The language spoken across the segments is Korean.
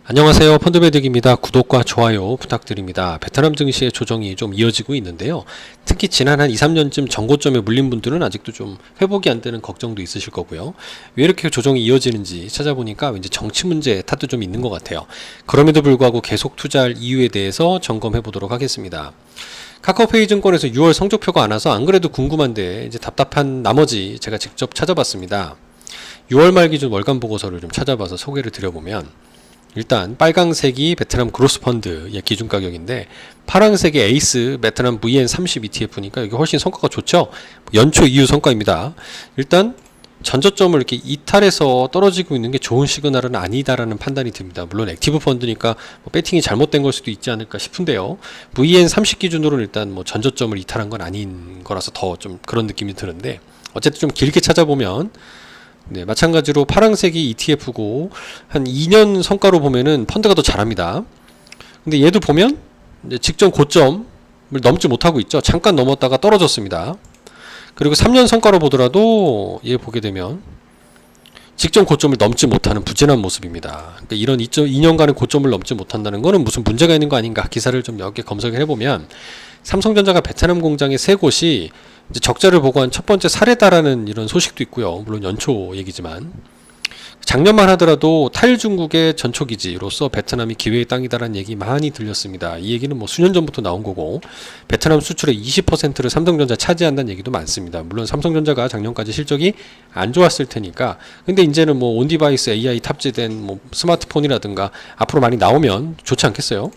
안녕하세요. 펀드매득입니다. 구독과 좋아요 부탁드립니다. 베트남 증시의 조정이 좀 이어지고 있는데요. 특히 지난 한 2, 3년쯤 정고점에 물린 분들은 아직도 좀 회복이 안 되는 걱정도 있으실 거고요. 왜 이렇게 조정이 이어지는지 찾아보니까 왠지 정치 문제 탓도 좀 있는 것 같아요. 그럼에도 불구하고 계속 투자할 이유에 대해서 점검해 보도록 하겠습니다. 카카오페이 증권에서 6월 성적표가 안 와서 안 그래도 궁금한데 이제 답답한 나머지 제가 직접 찾아봤습니다. 6월 말 기준 월간 보고서를 좀 찾아봐서 소개를 드려보면 일단 빨강색이 베트남 그로스 펀드의 기준 가격인데 파란색이 에이스 베트남 VN30 ETF니까 여기 훨씬 성과가 좋죠. 연초 이후 성과입니다. 일단 전저점을 이렇게 이탈해서 떨어지고 있는 게 좋은 시그널은 아니다라는 판단이 듭니다. 물론 액티브 펀드니까 배팅이 잘못된 걸 수도 있지 않을까 싶은데요. VN30 기준으로는 일단 전저점을 이탈한 건 아닌 거라서 더 좀 그런 느낌이 드는데 어쨌든 좀 길게 찾아보면 네, 마찬가지로 파란색이 ETF고 한 2년 성과로 보면은 펀드가 더 잘합니다. 근데 얘도 보면 이제 직전 고점을 넘지 못하고 있죠. 잠깐 넘었다가 떨어졌습니다. 그리고 3년 성과로 보더라도 얘 보게 되면 직전 고점을 넘지 못하는 부진한 모습입니다. 그러니까 이런 2년간의 고점을 넘지 못한다는 거는 무슨 문제가 있는 거 아닌가. 기사를 좀 몇 개 검색을 해보면 삼성전자가 베트남 공장의 3곳이 이제 적자를 보고한 첫 번째 사례다라는 이런 소식도 있고요. 물론 연초 얘기지만 작년만 하더라도 탈중국의 전초기지로서 베트남이 기회의 땅이다라는 얘기 많이 들렸습니다. 이 얘기는 수년 전부터 나온 거고 베트남 수출의 20%를 삼성전자 차지한다는 얘기도 많습니다. 물론 삼성전자가 작년까지 실적이 안 좋았을 테니까 근데 이제는 온디바이스 AI 탑재된 스마트폰이라든가 앞으로 많이 나오면 좋지 않겠어요?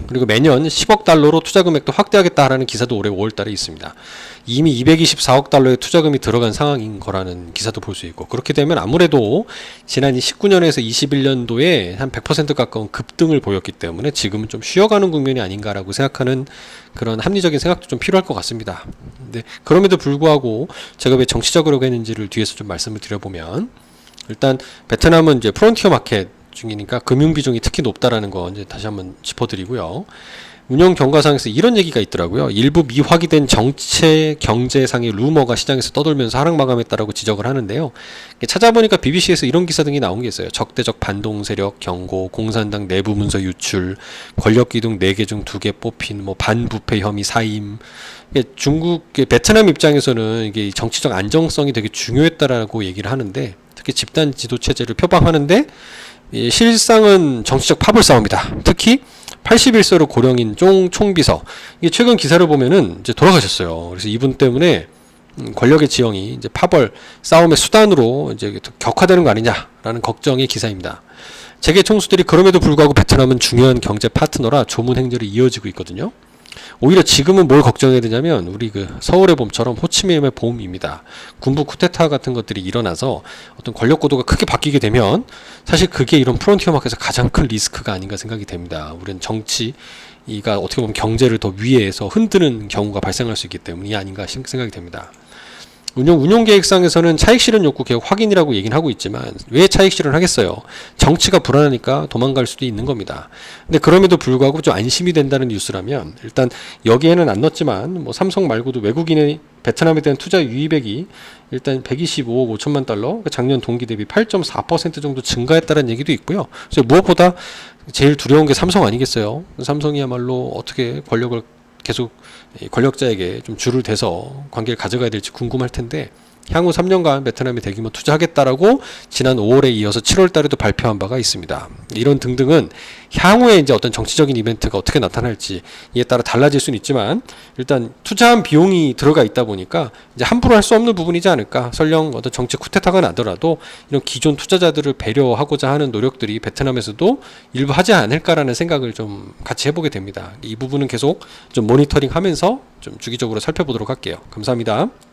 그리고 매년 10억 달러로 투자 금액도 확대하겠다라는 기사도 올해 5월 달에 있습니다. 이미 224억 달러의 투자금이 들어간 상황인 거라는 기사도 볼 수 있고 그렇게 되면 아무래도 지난 19년에서 21년도에 한 100% 가까운 급등을 보였기 때문에 지금은 좀 쉬어가는 국면이 아닌가라고 생각하는 그런 합리적인 생각도 좀 필요할 것 같습니다. 근데 그럼에도 불구하고 제가 왜 정치적으로 했는지를 뒤에서 좀 말씀을 드려보면 일단 베트남은 이제 프론티어 마켓 중이니까 금융 비중이 특히 높다라는 거 이제 다시 한번 짚어드리고요. 운영 경과상에서 이런 얘기가 있더라고요. 일부 미확인된 정체 경제상의 루머가 시장에서 떠돌면서 하락 마감했다라고 지적을 하는데요. 찾아보니까 BBC에서 이런 기사 등이 나온 게 있어요. 적대적 반동 세력 경고, 공산당 내부 문서 유출, 권력 기둥 4개 중 2개 뽑힌, 반부패 혐의 사임. 베트남 입장에서는 이게 정치적 안정성이 되게 중요했다라고 얘기를 하는데 특히 집단 지도 체제를 표방하는데 실상은 정치적 파벌 싸움이다. 특히 81세로 고령인 총비서 이게 최근 기사를 보면은 이제 돌아가셨어요. 그래서 이분 때문에 권력의 지형이 이제 파벌 싸움의 수단으로 이제 격화되는 거 아니냐라는 걱정의 기사입니다. 재계 총수들이 그럼에도 불구하고 베트남은 중요한 경제 파트너라 조문 행렬이 이어지고 있거든요. 오히려 지금은 뭘 걱정해야 되냐면 우리 서울의 봄처럼 호치민의 봄입니다. 군부 쿠데타 같은 것들이 일어나서 어떤 권력 구도가 크게 바뀌게 되면 사실 그게 이런 프론티어 마켓에서 가장 큰 리스크가 아닌가 생각이 됩니다. 우리는 정치가 어떻게 보면 경제를 더 위에서 흔드는 경우가 발생할 수 있기 때문이 아닌가 생각이 됩니다. 운용 계획상에서는 차익 실현 욕구 계획 확인이라고 얘기는 하고 있지만 왜 차익 실현하겠어요? 정치가 불안하니까 도망갈 수도 있는 겁니다. 근데 그럼에도 불구하고 좀 안심이 된다는 뉴스라면 일단 여기에는 안 넣었지만 삼성 말고도 외국인의 베트남에 대한 투자 유입액이 일단 125억 5천만 달러, 작년 동기 대비 8.4% 정도 증가했다는 얘기도 있고요. 그래서 무엇보다 제일 두려운 게 삼성 아니겠어요? 삼성이야말로 어떻게 권력을 계속 권력자에게 좀 줄을 대서 관계를 가져가야 될지 궁금할 텐데 향후 3년간 베트남에 대규모 투자하겠다라고 지난 5월에 이어서 7월 달에도 발표한 바가 있습니다. 이런 등등은 향후에 이제 어떤 정치적인 이벤트가 어떻게 나타날지 이에 따라 달라질 수는 있지만 일단 투자한 비용이 들어가 있다 보니까 이제 함부로 할 수 없는 부분이지 않을까. 설령 어떤 정치 쿠데타가 나더라도 이런 기존 투자자들을 배려하고자 하는 노력들이 베트남에서도 일부 하지 않을까라는 생각을 좀 같이 해보게 됩니다. 이 부분은 계속 좀 모니터링하면서 좀 주기적으로 살펴보도록 할게요. 감사합니다.